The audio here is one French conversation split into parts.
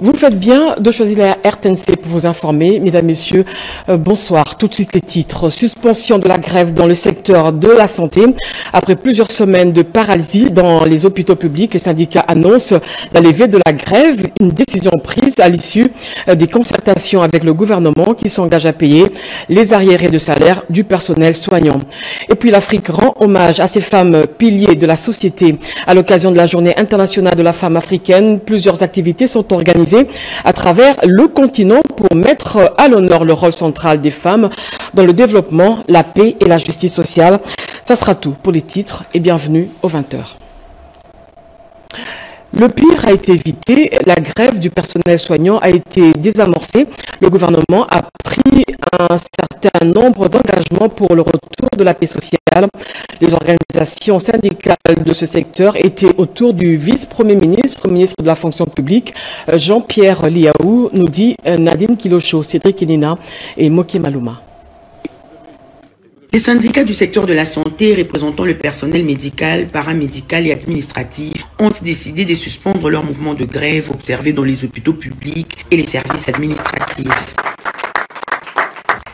Vous faites bien de choisir la RTNC pour vous informer. Mesdames, Messieurs, bonsoir. Tout de suite les titres. Suspension de la grève dans le secteur de la santé. Après plusieurs semaines de paralysie dans les hôpitaux publics, les syndicats annoncent la levée de la grève. Une décision prise à l'issue des concertations avec le gouvernement qui s'engage à payer les arriérés de salaire du personnel soignant. Et puis l'Afrique rend hommage à ces femmes piliers de la société. À l'occasion de la Journée internationale de la femme africaine, plusieurs activités sont organisées à travers le continent pour mettre à l'honneur le rôle central des femmes dans le développement, la paix et la justice sociale. Ça sera tout pour les titres et bienvenue aux 20h. Le pire a été évité, la grève du personnel soignant a été désamorcée. Le gouvernement a pris un certain nombre d'engagements pour le retour de la paix sociale. Les organisations syndicales de ce secteur étaient autour du vice-premier ministre, ministre de la fonction publique, Jean-Pierre Liaou, nous dit Nadine Kilocho, Cédric Inina et Moké Malouma. Les syndicats du secteur de la santé représentant le personnel médical, paramédical et administratif ont décidé de suspendre leur mouvement de grève observé dans les hôpitaux publics et les services administratifs.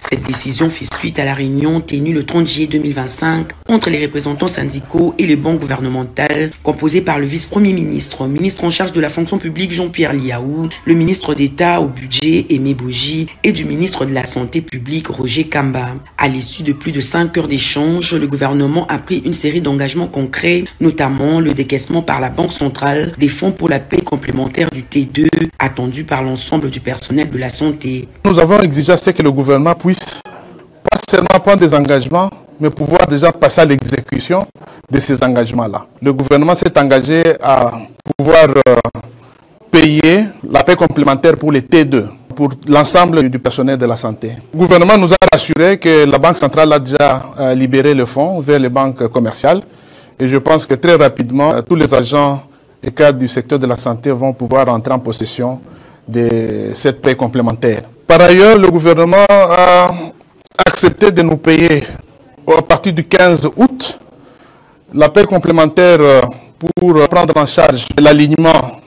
Cette décision fait suite à la réunion tenue le 30 juillet 2025 entre les représentants syndicaux et les banques gouvernementales, composées par le vice-premier ministre, ministre en charge de la fonction publique Jean-Pierre Liaou, le ministre d'État au budget Aimé Boji et du ministre de la Santé publique Roger Kamba. À l'issue de plus de 5 heures d'échange, le gouvernement a pris une série d'engagements concrets, notamment le décaissement par la Banque centrale des fonds pour la paie complémentaire du T2, attendu par l'ensemble du personnel de la santé. Nous avons exigé à ce que le gouvernement puisse pas seulement prendre des engagements, mais pouvoir déjà passer à l'exécution de ces engagements-là. Le gouvernement s'est engagé à pouvoir payer la paie complémentaire pour les T2, pour l'ensemble du personnel de la santé. Le gouvernement nous a rassuré que la Banque centrale a déjà libéré le fonds vers les banques commerciales. Et je pense que très rapidement, tous les agents et cadres du secteur de la santé vont pouvoir entrer en possession de cette paie complémentaire. Par ailleurs, le gouvernement a accepté de nous payer à partir du 15 août la paie complémentaire pour prendre en charge l'alignement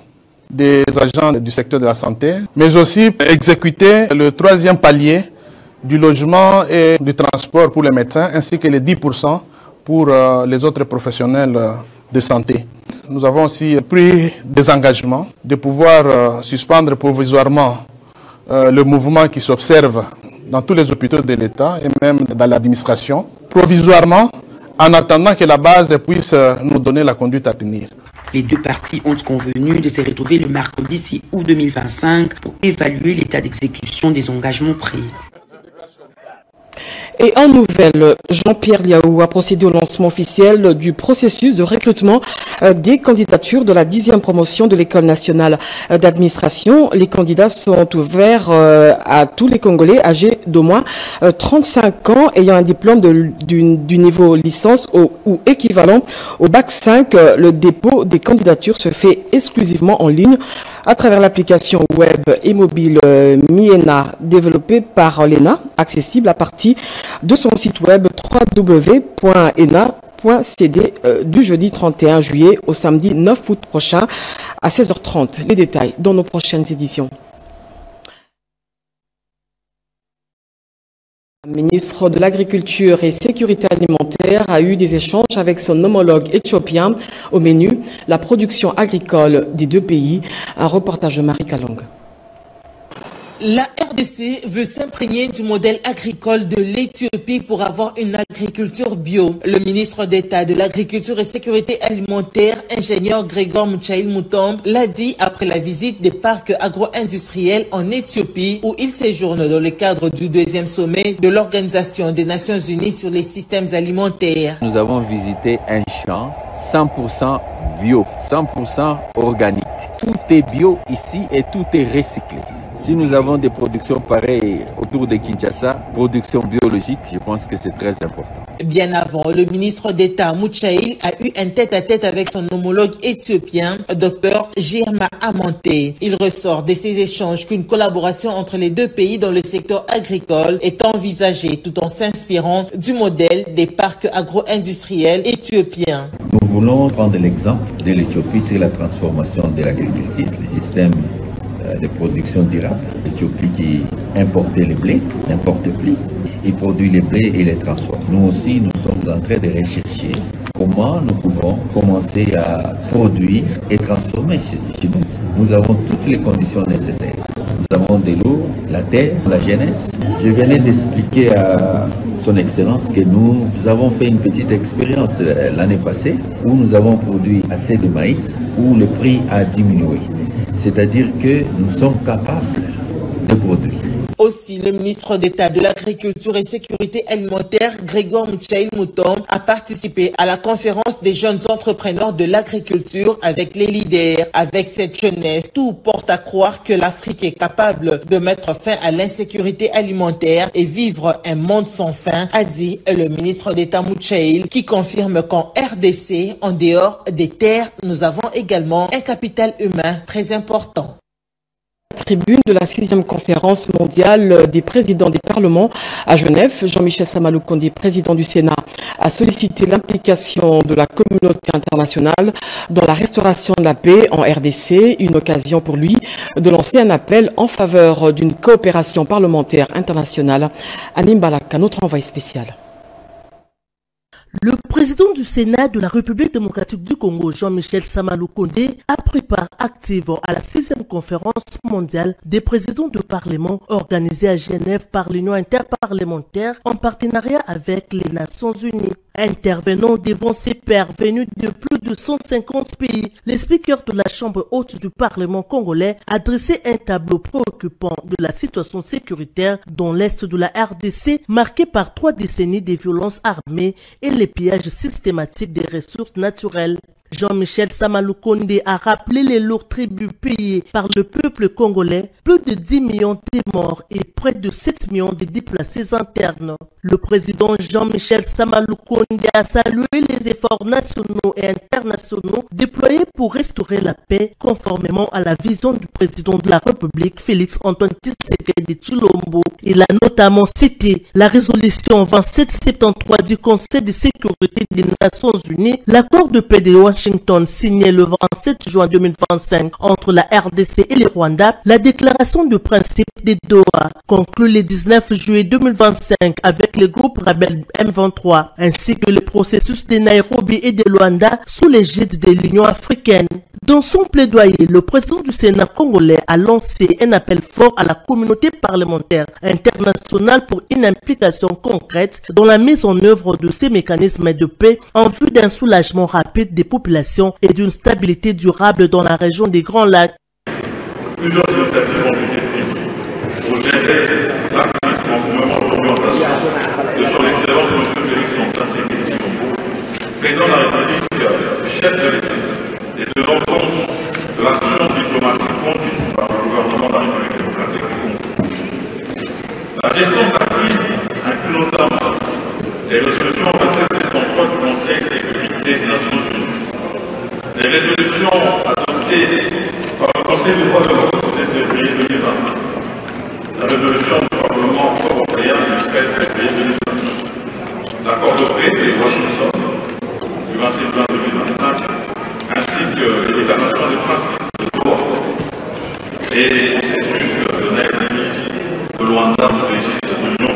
des agents du secteur de la santé, mais aussi exécuter le 3e palier du logement et du transport pour les médecins, ainsi que les 10% pour les autres professionnels de santé. Nous avons aussi pris des engagements de pouvoir suspendre provisoirement le mouvement qui s'observe dans tous les hôpitaux de l'État et même dans l'administration, provisoirement, en attendant que la base puisse nous donner la conduite à tenir. Les deux parties ont convenu de se retrouver le mercredi 6 août 2025 pour évaluer l'état d'exécution des engagements pris. Et en nouvelle, Jean-Pierre Liaou a procédé au lancement officiel du processus de recrutement des candidatures de la 10e promotion de l'École nationale d'administration. Les candidats sont ouverts à tous les Congolais âgés d'au moins 35 ans ayant un diplôme du niveau licence ou équivalent au bac 5. Le dépôt des candidatures se fait exclusivement en ligne à travers l'application web et mobile Miena développée par l'ENA, accessible à partir de son site web www.ena.cd du jeudi 31 juillet au samedi 9 août prochain à 16h30. Les détails dans nos prochaines éditions. Le ministre de l'Agriculture et Sécurité alimentaire a eu des échanges avec son homologue éthiopien. Au menu, la production agricole des deux pays. Un reportage de Marie Kalong. La RDC veut s'imprégner du modèle agricole de l'Éthiopie pour avoir une agriculture bio. Le ministre d'État de l'Agriculture et Sécurité alimentaire, ingénieur Grégor Mouchaïl Moutombe, l'a dit après la visite des parcs agro-industriels en Éthiopie où il séjourne dans le cadre du 2e sommet de l'Organisation des Nations Unies sur les systèmes alimentaires. Nous avons visité un champ 100% bio, 100% organique. Tout est bio ici et tout est recyclé. Si nous avons des productions pareilles autour de Kinshasa, production biologique, je pense que c'est très important. Bien avant, le ministre d'État Mouchaïl a eu un tête-à-tête avec son homologue éthiopien, Dr Girma Amanté. Il ressort de ces échanges qu'une collaboration entre les deux pays dans le secteur agricole est envisagée tout en s'inspirant du modèle des parcs agro-industriels éthiopiens. Nous voulons prendre l'exemple de l'Éthiopie sur la transformation de l'agriculture, le système de production durable. L'Éthiopie qui importait les blés, n'importe plus. Il produit les blés et les transforme. Nous aussi, nous sommes en train de rechercher comment nous pouvons commencer à produire et transformer chez nous. Nous avons toutes les conditions nécessaires. Nous avons de l'eau, la terre, la jeunesse. Je venais d'expliquer à son Excellence que nous avons fait une petite expérience l'année passée où nous avons produit assez de maïs, où le prix a diminué. C'est-à-dire que nous sommes capables de produire. Aussi, le ministre d'État de l'Agriculture et Sécurité alimentaire, Grégoire Muchaïl-Mouton, a participé à la conférence des jeunes entrepreneurs de l'agriculture avec les leaders. Avec cette jeunesse, tout porte à croire que l'Afrique est capable de mettre fin à l'insécurité alimentaire et vivre un monde sans fin, a dit le ministre d'État Muchaïl, qui confirme qu'en RDC, en dehors des terres, nous avons également un capital humain très important. Tribune de la 6e conférence mondiale des présidents des parlements à Genève, Jean-Michel Samaloukondi, président du Sénat, a sollicité l'implication de la communauté internationale dans la restauration de la paix en RDC, une occasion pour lui de lancer un appel en faveur d'une coopération parlementaire internationale. Anim Balaka, notre envoyé spécial. Le président du Sénat de la République démocratique du Congo, Jean-Michel Samaloukondi, a pris part active à la 6e conférence mondiale des présidents de parlement organisée à Genève par l'Union interparlementaire en partenariat avec les Nations Unies. Intervenant devant ses pairs venus de plus de 150 pays, le speaker de la Chambre haute du Parlement congolais a dressé un tableau préoccupant de la situation sécuritaire dans l'est de la RDC, marqué par 3 décennies de violences armées et les pillages systématiques des ressources naturelles. Jean-Michel Samaloukondi a rappelé les lourds tributs payés par le peuple congolais, plus de 10 millions de morts et près de 7 millions de déplacés internes. Le président Jean-Michel Samaloukondi a salué les efforts nationaux et internationaux déployés pour restaurer la paix conformément à la vision du président de la République, Félix Antoine Tshisekedi Tshilombo. Il a notamment cité la résolution 2773 du Conseil de sécurité des Nations Unies, l'accord de paix de Washington signé le 27 juin 2025 entre la RDC et le Rwanda, la déclaration de principe de Doha conclue le 19 juillet 2025 avec le groupe rebelle M23, ainsi que le processus de Nairobi et de Luanda sous l'égide de l'Union africaine. Dans son plaidoyer, le président du Sénat congolais a lancé un appel fort à la communauté parlementaire internationale pour une implication concrète dans la mise en œuvre de ces mécanismes de paix en vue d'un soulagement rapide des populations et d'une stabilité durable dans la région des Grands Lacs. Plusieurs initiatives ont été prises pour gérer l'acquisition du mouvement d'orientation de son Excellence M. Félix Antoine Tshisekedi Tshilombo, président de la République, chef de l'État, et de rendre compte de l'action diplomatique conduite par le gouvernement de la République démocratique du Congo. La gestion de la crise inclut notamment les résolutions 2773 du Conseil de sécurité des Nations Unies, les résolutions adoptées par le Conseil des droits de l'homme le 7 février 2025, la résolution du Parlement européen du 13 février 2025, l'accord de paix de Washington du 26 juin 2025, ainsi que les déclarations de principe de Doha et les processus de Nairobi de Luanda sous l'égide de l'Union.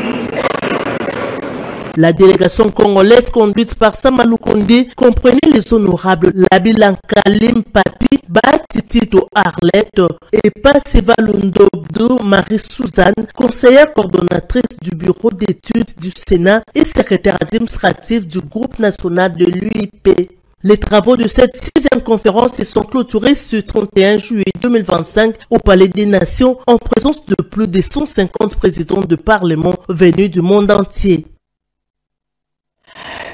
La délégation congolaise conduite par Samaloukondi comprenait les honorables Labila Kalim Papi, Batitito Arlette et Passeva Lundobdo Marie-Suzanne, conseillère coordonnatrice du bureau d'études du Sénat et secrétaire administratif du groupe national de l'UIP. Les travaux de cette 6e conférence se sont clôturés ce 31 juillet 2025 au Palais des Nations en présence de plus de 150 présidents de parlement venus du monde entier.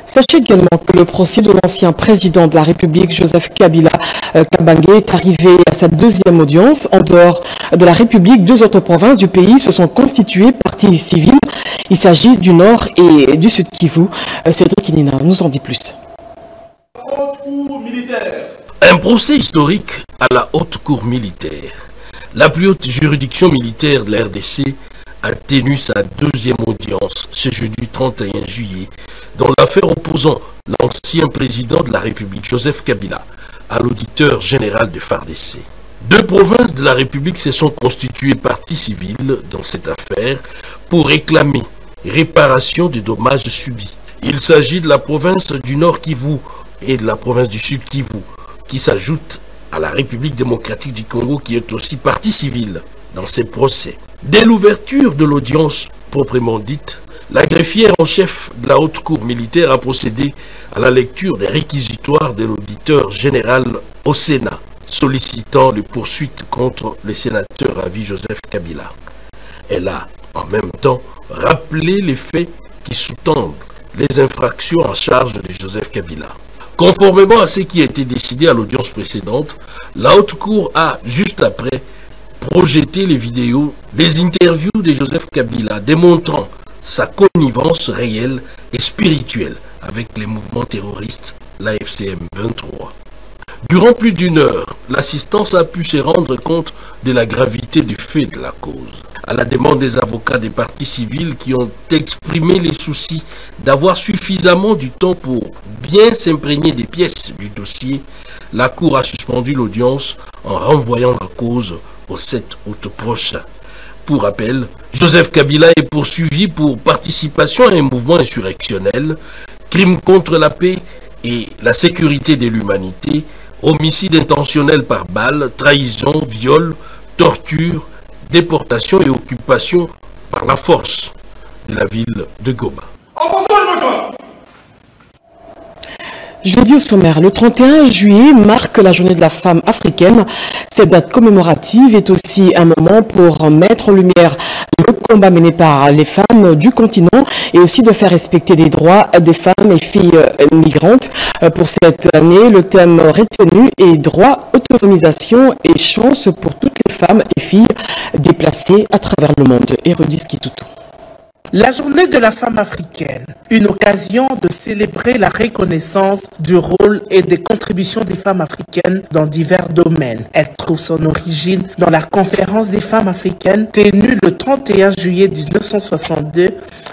Sachez également que le procès de l'ancien président de la République, Joseph Kabila Kabange, est arrivé à sa 2e audience. En dehors de la République, 2 autres provinces du pays se sont constituées parties civiles. Il s'agit du Nord et du Sud Kivu. Cédric Inina nous en dit plus. Un procès historique à la haute cour militaire. La plus haute juridiction militaire de la RDC a tenu sa 2e audience ce jeudi 31 juillet dans l'affaire opposant l'ancien président de la République, Joseph Kabila, à l'auditeur général de FARDC. 2 provinces de la République se sont constituées partie civile dans cette affaire pour réclamer réparation des dommages subis. Il s'agit de la province du Nord Kivu et de la province du Sud Kivu, qui s'ajoutent à la République démocratique du Congo, qui est aussi partie civile dans ces procès. Dès l'ouverture de l'audience proprement dite, la greffière en chef de la haute cour militaire a procédé à la lecture des réquisitoires de l'auditeur général au Sénat, sollicitant les poursuites contre le sénateur à vie Joseph Kabila. Elle a en même temps rappelé les faits qui sous-tendent les infractions en charge de Joseph Kabila. Conformément à ce qui a été décidé à l'audience précédente, la haute cour a, juste après, projeté les vidéos des interviews de Joseph Kabila démontrant sa connivence réelle et spirituelle avec les mouvements terroristes, l'AFC M23. Durant plus d'1 heure, l'assistance a pu se rendre compte de la gravité du fait de la cause. À la demande des avocats des parties civiles qui ont exprimé les soucis d'avoir suffisamment du temps pour bien s'imprégner des pièces du dossier, la Cour a suspendu l'audience en renvoyant la cause au 7 août prochain. Pour rappel, Joseph Kabila est poursuivi pour participation à un mouvement insurrectionnel, crime contre la paix et la sécurité de l'humanité, homicide intentionnel par balle, trahison, viol, torture, déportation et occupation par la force de la ville de Goma. Jeudi au sommaire, le 31 juillet marque la journée de la femme africaine. Cette date commémorative est aussi un moment pour mettre en lumière le combat mené par les femmes du continent et aussi de faire respecter les droits des femmes et filles migrantes. Pour cette année, le thème retenu est droit, autonomisation et chance pour toutes les femmes et filles déplacées à travers le monde. Hérudis Kitutu. La journée de la femme africaine, une occasion de célébrer la reconnaissance du rôle et des contributions des femmes africaines dans divers domaines. Elle trouve son origine dans la conférence des femmes africaines tenue le 31 juillet 1962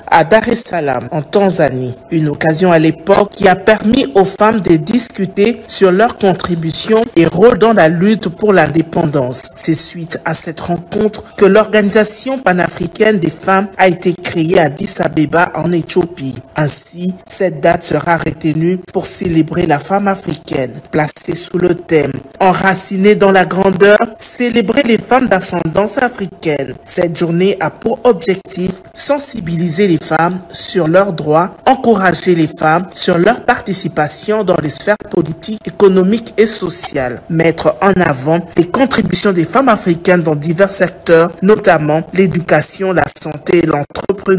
à Dar es Salaam, en Tanzanie. Une occasion à l'époque qui a permis aux femmes de discuter sur leurs contributions et rôle dans la lutte pour l'indépendance. C'est suite à cette rencontre que l'Organisation panafricaine des femmes a été créée à Addis Abeba en Éthiopie. Ainsi, cette date sera retenue pour célébrer la femme africaine, placée sous le thème « Enracinée dans la grandeur, célébrer les femmes d'ascendance africaine ». Cette journée a pour objectif sensibiliser les femmes sur leurs droits, encourager les femmes sur leur participation dans les sphères politiques, économiques et sociales, mettre en avant les contributions des femmes africaines dans divers secteurs, notamment l'éducation, la santé et l'entrepreneuriat.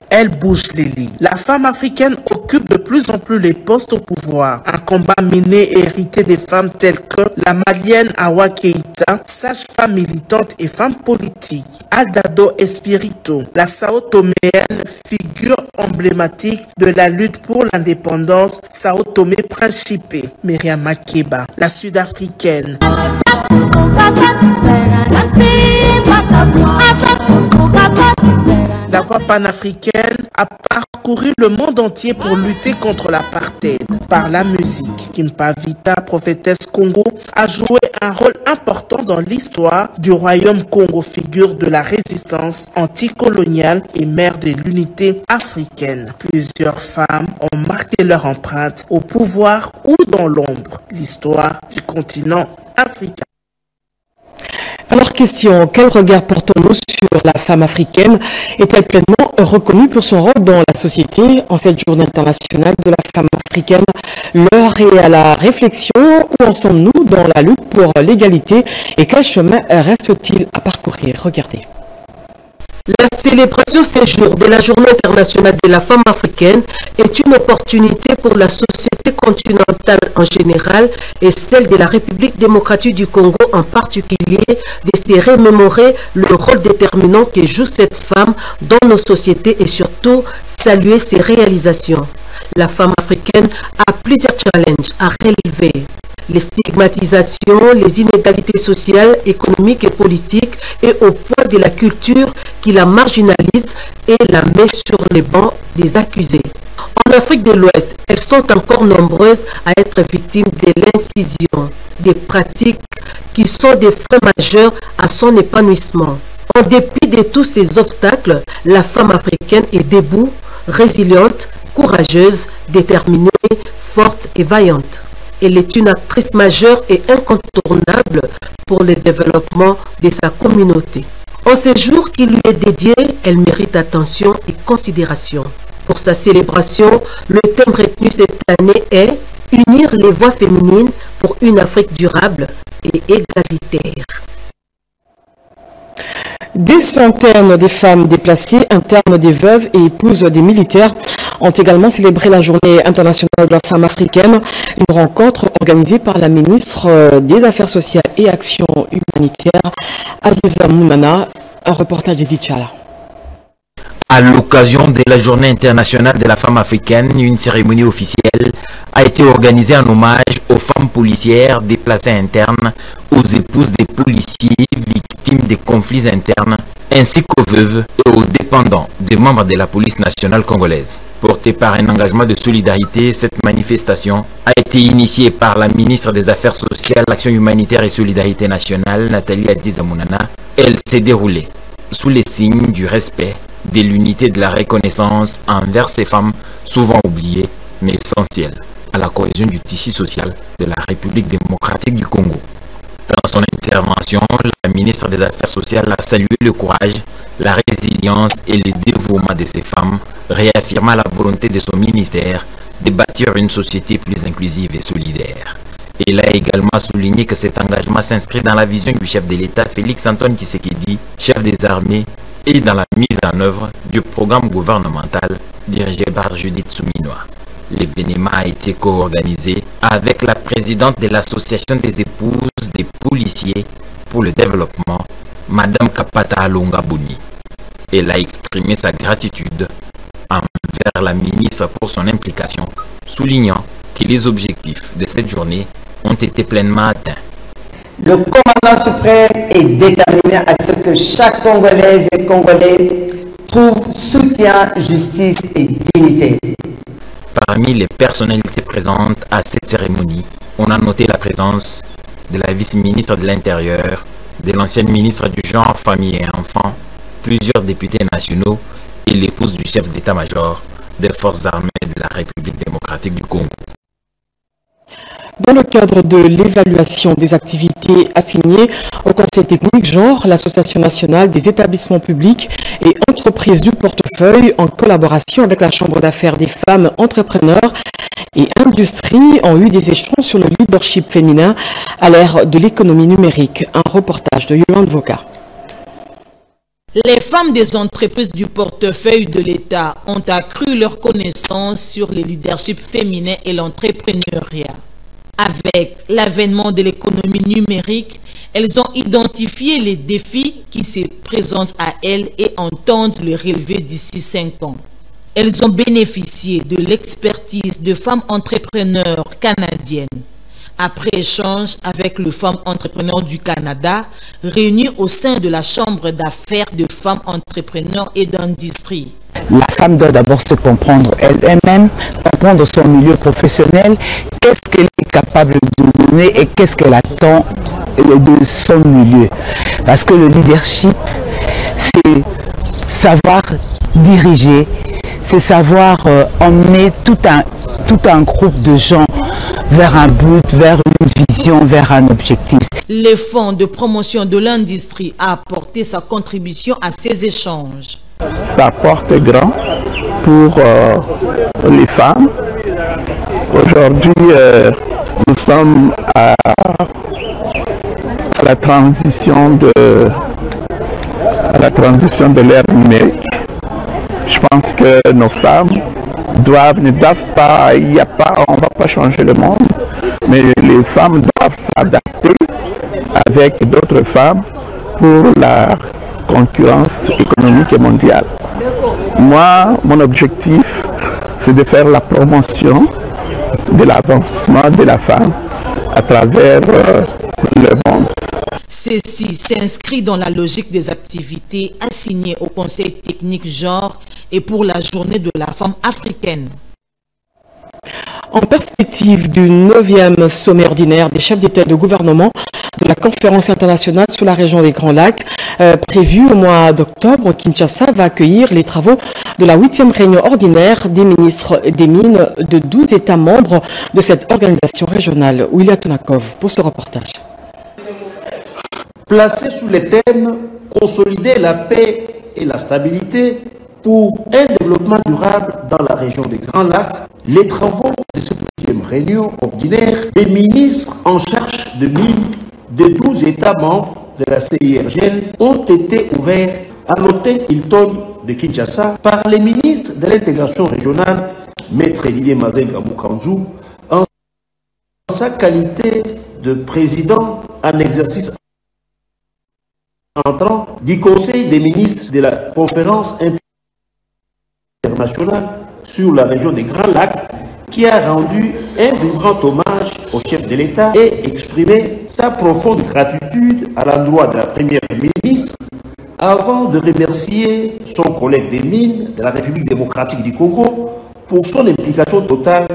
Elle bouge les lignes. La femme africaine occupe de plus en plus les postes au pouvoir. Un combat miné et hérité des femmes telles que la malienne Awa Keïta, sage-femme militante et femme politique. Aldado Espirito, la Sao Toméenne, figure emblématique de la lutte pour l'indépendance Sao Tomé-Principe. Myriam Makeba, la sud-africaine. La voix panafricaine a parcouru le monde entier pour lutter contre l'apartheid par la musique. Kimpa Vita, prophétesse Congo, a joué un rôle important dans l'histoire du royaume Congo, figure de la résistance anticoloniale et mère de l'unité africaine. Plusieurs femmes ont marqué leur empreinte au pouvoir ou dans l'ombre. L'histoire du continent africain. Alors question, quel regard portons-nous sur la femme africaine? Est-elle pleinement reconnue pour son rôle dans la société en cette journée internationale de la femme africaine? L'heure est à la réflexion. Où en sommes-nous dans la lutte pour l'égalité et quel chemin reste-t-il à parcourir? Regardez. La célébration ces jours de la Journée internationale de la femme africaine est une opportunité pour la société continentale en général et celle de la République démocratique du Congo en particulier de se remémorer le rôle déterminant que joue cette femme dans nos sociétés et surtout saluer ses réalisations. La femme africaine a plusieurs challenges à relever. Les stigmatisations, les inégalités sociales, économiques et politiques et au poids de la culture qui la marginalise et la met sur les bancs des accusés. En Afrique de l'Ouest, elles sont encore nombreuses à être victimes de l'incision, des pratiques qui sont des freins majeurs à son épanouissement. En dépit de tous ces obstacles, la femme africaine est debout, résiliente, courageuse, déterminée, forte et vaillante. Elle est une actrice majeure et incontournable pour le développement de sa communauté. En ce jour qui lui est dédié, elle mérite attention et considération. Pour sa célébration, le thème retenu cette année est « Unir les voix féminines pour une Afrique durable et égalitaire ». Des centaines de femmes déplacées, internes des veuves et épouses des militaires ont également célébré la journée internationale de la femme africaine, une rencontre organisée par la ministre des Affaires sociales et Actions humanitaires, Aziza Mounana, un reportage d'Edith Chala. À l'occasion de la journée internationale de la femme africaine, une cérémonie officielle a été organisée en hommage aux femmes policières déplacées internes, aux épouses des policiers victimes des conflits internes, ainsi qu'aux veuves et aux dépendants des membres de la police nationale congolaise. Portée par un engagement de solidarité, cette manifestation a été initiée par la ministre des Affaires sociales, Action humanitaire et solidarité nationale, Nathalie Aziza Mounana. Elle s'est déroulée sous les signes du respect, de l'unité, de la reconnaissance envers ces femmes souvent oubliées mais essentielles à la cohésion du tissu social de la République démocratique du Congo. Dans son intervention, la ministre des Affaires sociales a salué le courage, la résilience et le dévouement de ces femmes, réaffirmant la volonté de son ministère de bâtir une société plus inclusive et solidaire. Elle a également souligné que cet engagement s'inscrit dans la vision du chef de l'État Félix-Antoine Tshisekedi, chef des armées, et dans la mise en œuvre du programme gouvernemental dirigé par Judith Souminois. L'événement a été co-organisé avec la présidente de l'association des épouses des policiers pour le développement, Madame Kapata Alonga Bouni. Elle a exprimé sa gratitude envers la ministre pour son implication, soulignant que les objectifs de cette journée ont été pleinement atteints. Le commandant suprême est déterminé à ce que chaque Congolaise et Congolais trouve soutien, justice et dignité. Parmi les personnalités présentes à cette cérémonie, on a noté la présence de la vice-ministre de l'Intérieur, de l'ancienne ministre du Genre, Famille et Enfants, plusieurs députés nationaux et l'épouse du chef d'état-major des forces armées de la République démocratique du Congo. Dans le cadre de l'évaluation des activités assignées au Conseil technique genre, l'Association nationale des établissements publics et entreprises du portefeuille, en collaboration avec la Chambre d'affaires des femmes entrepreneurs et industries, ont eu des échanges sur le leadership féminin à l'ère de l'économie numérique. Un reportage de Yolande Voka. Les femmes des entreprises du portefeuille de l'État ont accru leur connaissance sur le leadership féminin et l'entrepreneuriat. Avec l'avènement de l'économie numérique, elles ont identifié les défis qui se présentent à elles et entendent les relever d'ici 5 ans. Elles ont bénéficié de l'expertise de femmes entrepreneurs canadiennes. Après échange avec le Femmes entrepreneurs du Canada, réunies au sein de la Chambre d'affaires de femmes entrepreneurs et d'industrie. La femme doit d'abord se comprendre elle-même, comprendre son milieu professionnel, qu'est-ce qu'elle est capable de donner et qu'est-ce qu'elle attend de son milieu. Parce que le leadership, c'est savoir diriger, c'est savoir emmener tout un groupe de gens vers un but, vers une vision, vers un objectif. Le Fonds de promotion de l'industrie a apporté sa contribution à ces échanges. Ça porte grand pour les femmes. Aujourd'hui, nous sommes à la transition de l'ère numérique. Je pense que nos femmes ne doivent pas, on ne va pas changer le monde, mais les femmes doivent s'adapter avec d'autres femmes pour la concurrence économique et mondiale. Moi, mon objectif, c'est de faire la promotion de l'avancement de la femme à travers le monde. Ceci s'inscrit dans la logique des activités assignées au Conseil technique genre et pour la journée de la femme africaine. En perspective du 9e sommet ordinaire des chefs d'État et de gouvernement de la conférence internationale sur la région des Grands Lacs, prévue au mois d'octobre, Kinshasa va accueillir les travaux de la 8e réunion ordinaire des ministres des Mines de 12 États membres de cette organisation régionale. William Tonakov pour ce reportage. Placé sous les thèmes « Consolider la paix et la stabilité pour un développement durable dans la région des Grands Lacs », les travaux de cette 8e réunion ordinaire des ministres en charge de mines de 12 États membres de la CIRGL ont été ouverts à l'hôtel Hilton de Kinshasa par les ministres de l'intégration régionale, Maître Didier Mazenga Mukanzu, en sa qualité de président en exercice entrant du Conseil des ministres de la conférence internationale sur la région des Grands Lacs, qui a rendu un vibrant hommage au chef de l'État et exprimé sa profonde gratitude à l'endroit de la première ministre, avant de remercier son collègue des mines de la République démocratique du Congo pour son implication totale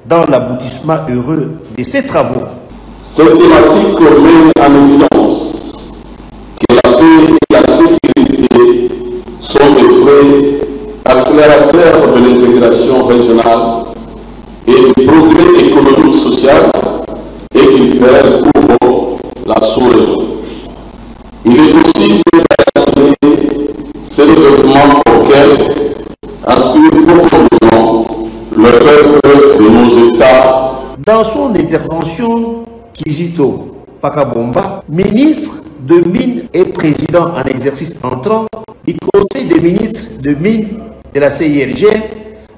dans l'aboutissement heureux de ses travaux. Cette thématique met en évidence que la paix et la sécurité sont des vrais accélérateurs de l'intégration régionale et du progrès économique et social et culturel pour la sous-région. Il est possible d'assurer ce développement auquel aspire profondément le peuple de nos États. Dans son intervention, Kizito Pakabomba, ministre de Mines et président en exercice entrant du Conseil des ministres de Mines de la CIRGL,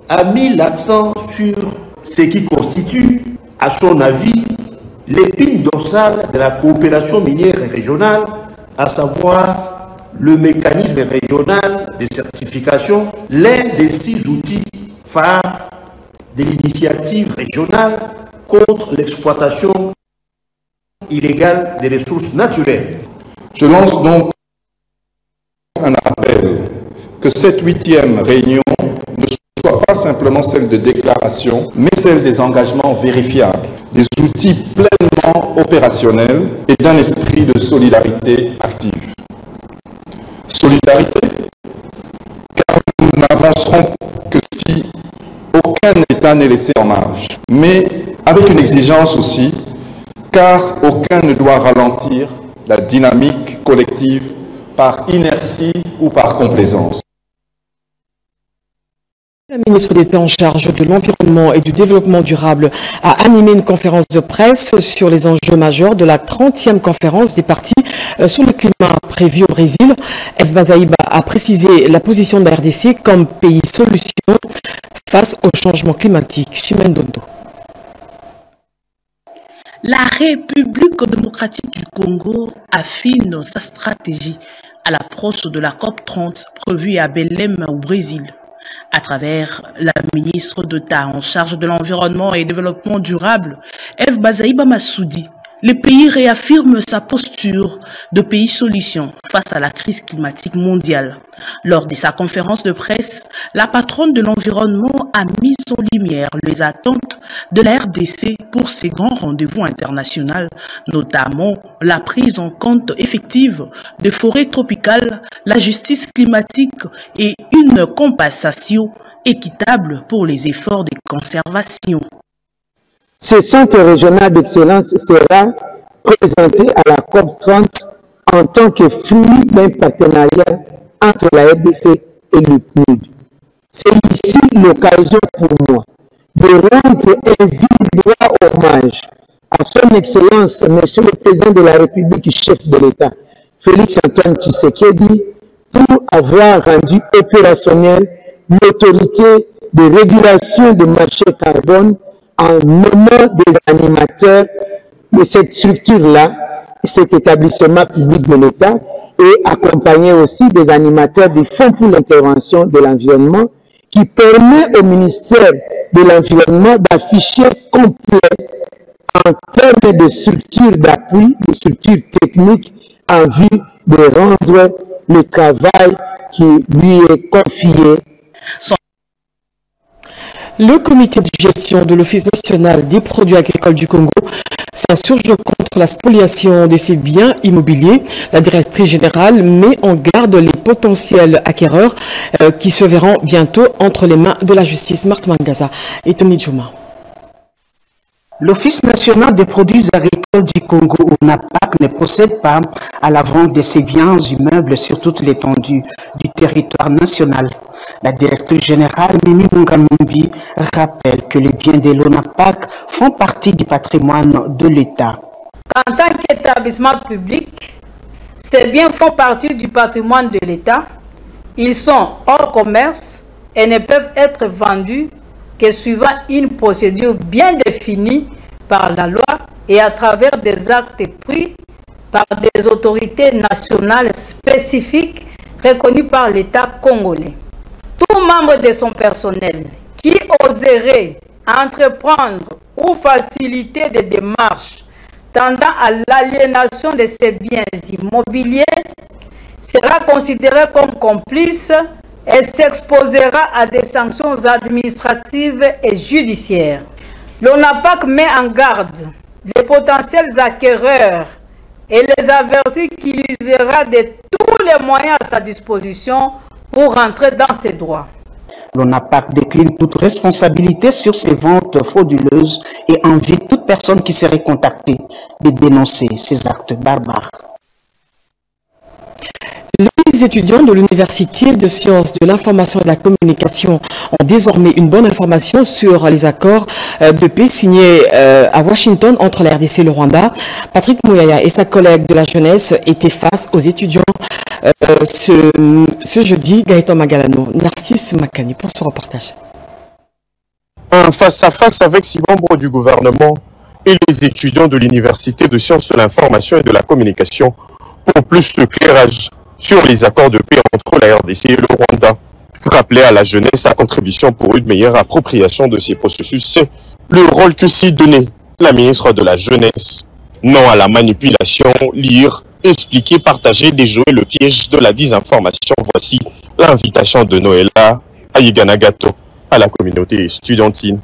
a mis l'accent sur ce qui constitue, à son avis, l'épine dorsale de la coopération minière régionale, à savoir le mécanisme régional de certification, l'un des 6 outils phares de l'initiative régionale contre l'exploitation illégale des ressources naturelles. Je lance donc un appel que cette 8e réunion ne soit pas simplement celle de déclaration, mais celle des engagements vérifiables, des outils pleinement opérationnels et d'un esprit de solidarité active. Solidarité, car nous n'avancerons que si aucun État n'est laissé en marge, mais avec une exigence aussi, car aucun ne doit ralentir la dynamique collective par inertie ou par complaisance. La ministre d'État en charge de l'environnement et du développement durable a animé une conférence de presse sur les enjeux majeurs de la 30e conférence des partis sur le climat prévue au Brésil. F. Bazaïba a précisé la position de la RDC comme pays solution face au changement climatique. Chimène Dondo. La République démocratique du Congo affine sa stratégie à l'approche de la COP30 prévue à Belém au Brésil. À travers la ministre d'État en charge de l'environnement et développement durable, F. Bazaïba Massoudi, le pays réaffirme sa posture de pays solution face à la crise climatique mondiale. Lors de sa conférence de presse, la patronne de l'environnement a mis en lumière les attentes de la RDC pour ces grands rendez-vous internationaux, notamment la prise en compte effective des forêts tropicales, la justice climatique et une compensation équitable pour les efforts de conservation. Ce centre régional d'excellence sera présenté à la COP30 en tant que fruit d'un partenariat entre la RDC et le PNUD. C'est ici l'occasion pour moi de rendre un vibrant hommage à son Excellence, Monsieur le Président de la République, chef de l'État, Félix Antoine Tshisekedi, pour avoir rendu opérationnelle l'autorité de régulation du marché carbone en nommant des animateurs de cette structure-là, cet établissement public de l'État, et accompagné aussi des animateurs du Fonds pour l'intervention de l'environnement, qui permet au ministère de l'Environnement d'afficher complet en termes de structures d'appui, de structures techniques, en vue de rendre le travail qui lui est confié. Le comité de gestion de l'Office national des produits agricoles du Congo s'insurge contre la spoliation de ses biens immobiliers. La directrice générale met en garde les potentiels acquéreurs qui se verront bientôt entre les mains de la justice. Marthe Mangaza et Tony Djouma. L'Office national des produits agricoles du Congo, ONAPAC, ne procède pas à la vente de ses biens immeubles sur toute l'étendue du territoire national. La directrice générale, Mimi Mungamumbi, rappelle que les biens de l'ONAPAC font partie du patrimoine de l'État. En tant qu'établissement public, ces biens font partie du patrimoine de l'État. Ils sont hors commerce et ne peuvent être vendus que suivant une procédure bien définie par la loi et à travers des actes pris par des autorités nationales spécifiques reconnues par l'État congolais. Tout membre de son personnel qui oserait entreprendre ou faciliter des démarches tendant à l'aliénation de ses biens immobiliers sera considéré comme complice et s'exposera à des sanctions administratives et judiciaires. L'ONAPAC met en garde les potentiels acquéreurs et les avertit qu'il usera de tous les moyens à sa disposition pour rentrer dans ses droits. L'ONAPAC décline toute responsabilité sur ces ventes frauduleuses et invite toute personne qui serait contactée de dénoncer ces actes barbares. Les étudiants de l'Université de sciences de l'information et de la communication ont désormais une bonne information sur les accords de paix signés à Washington entre la RDC et le Rwanda. Patrick Mouyaya et sa collègue de la jeunesse étaient face aux étudiants ce jeudi. Gaëtan Magalano, Narcisse Makani pour ce reportage. Un face-à-face avec 6 membres du gouvernement et les étudiants de l'Université de sciences de l'information et de la communication pour plus de clairage sur les accords de paix entre la RDC et le Rwanda. Rappeler à la jeunesse sa contribution pour une meilleure appropriation de ces processus, c'est le rôle que s'y donnait la ministre de la Jeunesse. Non à la manipulation, lire, expliquer, partager, déjouer le piège de la désinformation. Voici l'invitation de Noëlla Ayiganagato à la communauté estudiantine.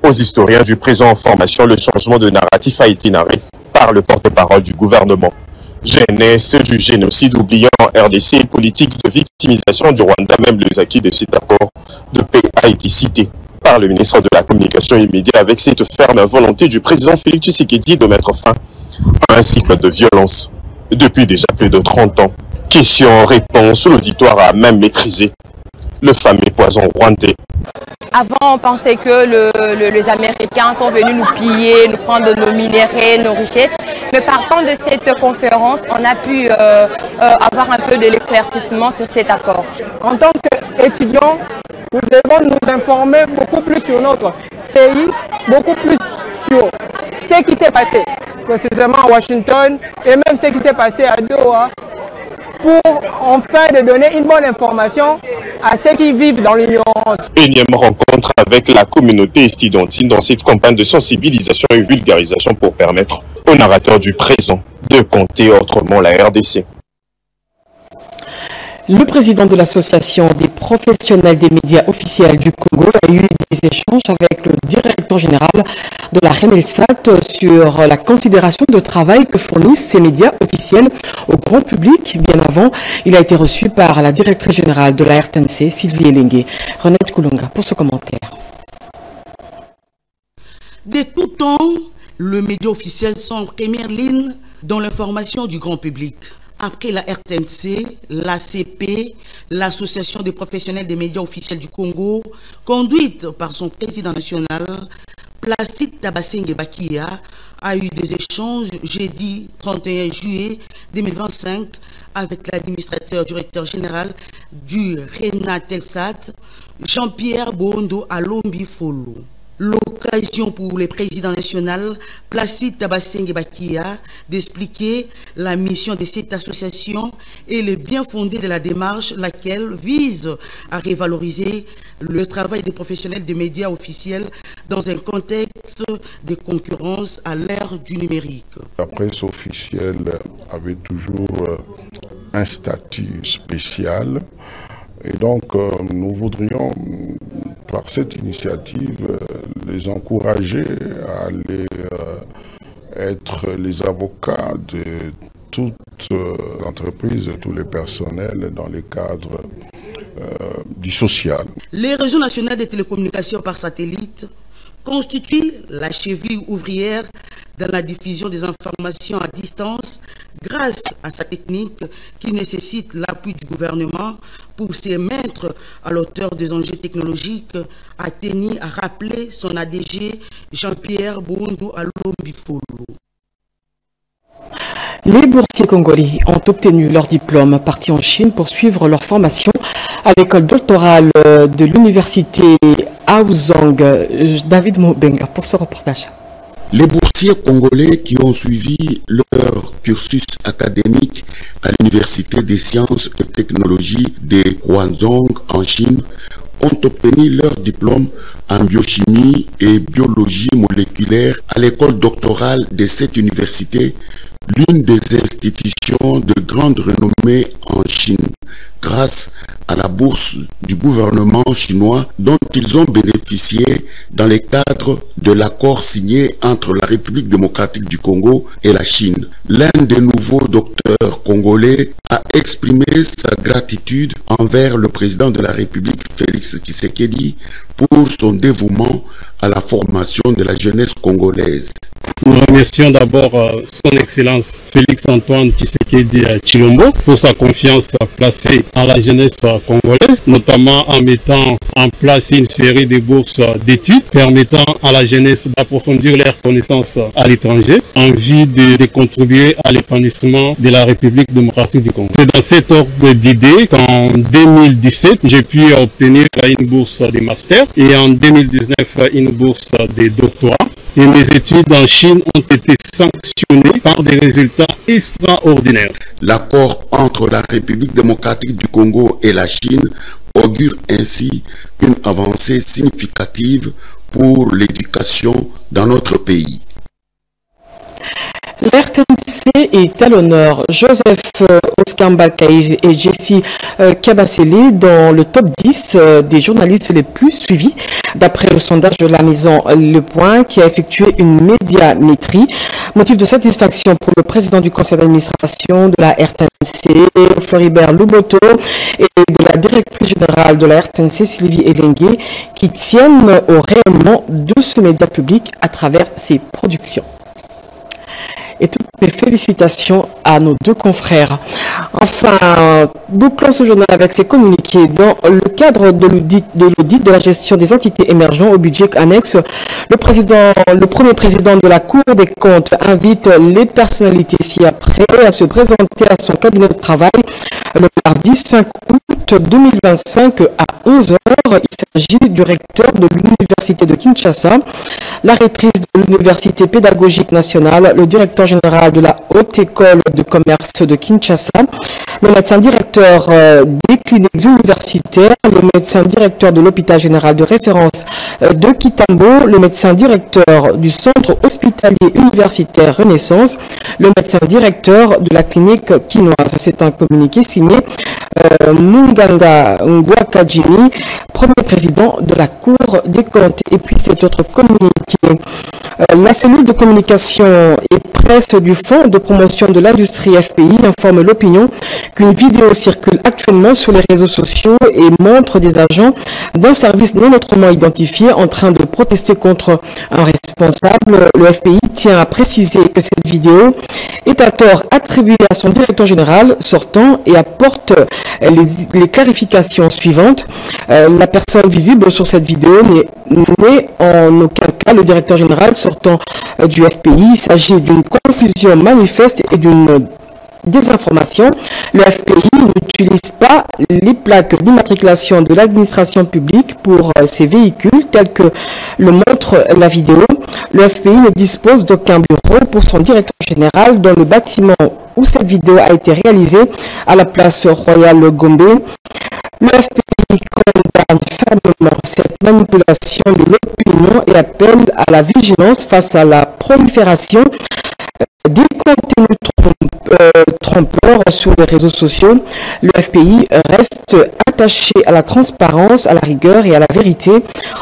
Aux historiens du présent en formation, le changement de narratif a été narré par le porte-parole du gouvernement. Jeunesse du génocide oubliant en RDC et politique de victimisation du Rwanda, même les acquis de cet accord de paix a été cité par le ministre de la Communication immédiate avec cette ferme volonté du président Félix Tshisekedi de mettre fin à un cycle de violence depuis déjà plus de 30 ans. Question-réponse, l'auditoire a même maîtrisé le fameux poison rwandais. Avant, on pensait que les Américains sont venus nous piller, nous prendre nos minéraux, nos richesses. Mais partant de cette conférence, on a pu avoir un peu de l'éclaircissement sur cet accord. En tant qu'étudiants, nous devons nous informer beaucoup plus sur notre pays, beaucoup plus sur ce qui s'est passé, précisément à Washington, et même ce qui s'est passé à Doha, pour enfin de donner une bonne information à ceux qui vivent dans l'ignorance. Énième rencontre avec la communauté estudiantine dans cette campagne de sensibilisation et vulgarisation pour permettre aux narrateurs du présent de compter autrement la RDC. Le président de l'association des professionnels des médias officiels du Congo a eu des échanges avec le directeur général de la RENELSAT sur la considération de travail que fournissent ces médias officiels au grand public. Bien avant, il a été reçu par la directrice générale de la RTNC, Sylvie Elengue. Renette Koulonga pour ce commentaire. De tout temps, le média officiel sont en première ligne dans l'information du grand public. Après la RTNC, l'ACP, l'Association des professionnels des médias officiels du Congo, conduite par son président national, Placide Tabasenge Bakia, a eu des échanges jeudi 31 juillet 2025 avec l'administrateur directeur général du RENELSAT, Jean-Pierre Bondo Alombi Folo. L'occasion pour le président national, Placide Tabasenge Bakia, d'expliquer la mission de cette association et le bien fondé de la démarche, laquelle vise à revaloriser le travail des professionnels des médias officiels dans un contexte de concurrence à l'ère du numérique. La presse officielle avait toujours un statut spécial et donc nous voudrions par cette initiative, les encourager à aller être les avocats de toutes entreprises, tous les personnels dans le cadre du social. Les réseaux nationaux des télécommunications par satellite constituent la cheville ouvrière dans la diffusion des informations à distance grâce à sa technique qui nécessite l'appui du gouvernement pour se mettre à l'auteur des enjeux technologiques, a tenu à rappeler son ADG Jean-Pierre Boundou Alombifolo. Les boursiers congolais ont obtenu leur diplôme, partis en Chine pour suivre leur formation à l'école doctorale de l'université Aozang. David Mobenga pour ce reportage. Les boursiers congolais qui ont suivi leur cursus académique à l'Université des sciences et technologies de Huazhong en Chine ont obtenu leur diplôme en biochimie et biologie moléculaire à l'école doctorale de cette université, l'une des institutions de grande renommée en Chine, grâce à la bourse du gouvernement chinois dont ils ont bénéficié dans le cadre de l'accord signé entre la République démocratique du Congo et la Chine. L'un des nouveaux docteurs congolais a exprimé sa gratitude envers le président de la République, Félix Tshisekedi, pour son dévouement à la formation de la jeunesse congolaise. Nous remercions d'abord son Excellence Félix Antoine Tshisekedi Tshilombo pour sa confiance placée en la jeunesse congolaise, notamment en mettant en place une série de bourses d'études permettant à la jeunesse d'approfondir leurs connaissances à l'étranger en vue de contribuer à l'épanouissement de la République démocratique du Congo. C'est dans cet ordre d'idée qu'en 2017, j'ai pu obtenir une bourse de master et en 2019 une bourse de doctorat. Et mes études en Chine ont été sanctionnées par des résultats extraordinaires. L'accord entre la République démocratique du Congo et la Chine augure ainsi une avancée significative pour l'éducation dans notre pays. L'RTNC est à l'honneur. Joseph Oskambakaï et Jessie Kabasele dans le top 10 des journalistes les plus suivis, d'après le sondage de la maison Le Point qui a effectué une médiamétrie. Motif de satisfaction pour le président du conseil d'administration de la RTNC, Floribert Luboto, et de la directrice générale de la RTNC, Sylvie Elengue, qui tiennent au rayonnement de ce média public à travers ses productions. Et toutes mes félicitations à nos deux confrères. Enfin, bouclons ce journal avec ces communiqués. Dans le cadre de l'audit de la gestion des entités émergentes au budget annexe, le premier président de la Cour des comptes invite les personnalités ci-après à se présenter à son cabinet de travail le mardi 5 août 2025 à 11h. Il s'agit du recteur de l'Université de Kinshasa, la rectrice de l'Université pédagogique nationale, le directeur général de la Haute École de commerce de Kinshasa, le médecin directeur des cliniques universitaires, le médecin directeur de l'hôpital général de référence de Kitambo, le médecin directeur du centre hospitalier universitaire Renaissance, le médecin directeur de la clinique quinoise. C'est un communiqué signé Munganga Ngwakajini, premier président de la Cour des comptes. Et puis cet autre communiqué, la cellule de communication et presse du Fonds de promotion de l'industrie FPI informe l'opinion qu'une vidéo circule actuellement sur les réseaux sociaux et montre des agents d'un service non autrement identifié en train de protester contre un responsable. Le FPI tient à préciser que cette vidéo est à tort attribuée à son directeur général sortant et apporte les clarifications suivantes. La personne visible sur cette vidéo n'est en aucun cas le directeur général sortant du FPI. Il s'agit d'une confusion manifeste et d'une désinformation. Le FPI n'utilise pas les plaques d'immatriculation de l'administration publique pour ses véhicules tels que le montre la vidéo. Le FPI ne dispose d'aucun bureau pour son directeur général dans le bâtiment où cette vidéo a été réalisée à la place Royale Gombe. Le FPI condamne fermement cette manipulation de l'opinion et appelle à la vigilance face à la prolifération des contenus trompeurs sur les réseaux sociaux. Le FPI reste attaché à la transparence, à la rigueur et à la vérité.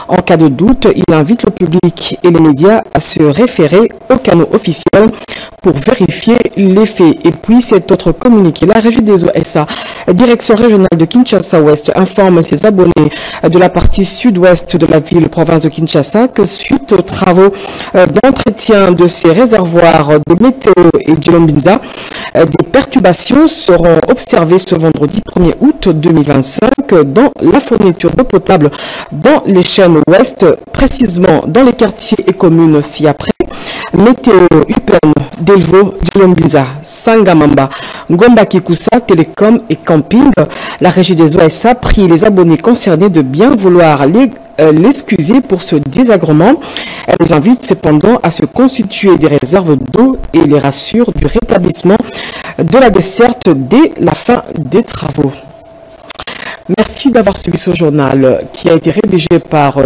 En cas de doute, il invite le public et les médias à se référer au canal officiel pour vérifier les faits. Et puis, cet autre communiqué, la Régie des OSA, direction régionale de Kinshasa-Ouest, informe ses abonnés de la partie sud-ouest de la ville-province de Kinshasa que suite aux travaux d'entretien de ces réservoirs de Météo et Djolombinza, des perturbations seront observées ce vendredi 1er août 2025 dans la fourniture d'eau potable dans les chaînes ouest, précisément dans les quartiers et communes ci-après. Météo, UPN, Delvaux, Djolombinza, Sangamamba, Ngomba Kikusa, Télécom et Camping. La Régie des OSA prie les abonnés concernés de bien vouloir l'excuser pour ce désagrément. Elle les invite cependant à se constituer des réserves d'eau et les rassure du rétablissement de la desserte dès la fin des travaux. Merci d'avoir suivi ce journal qui a été rédigé par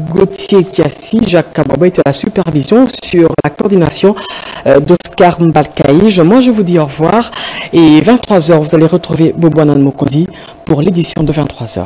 Gauthier Kiassi. Jacques Kababa était à la supervision sur la coordination d'Oscar Mbalkaïj. Moi, je vous dis au revoir. Et 23h, vous allez retrouver Boboanan Mokosi pour l'édition de 23h.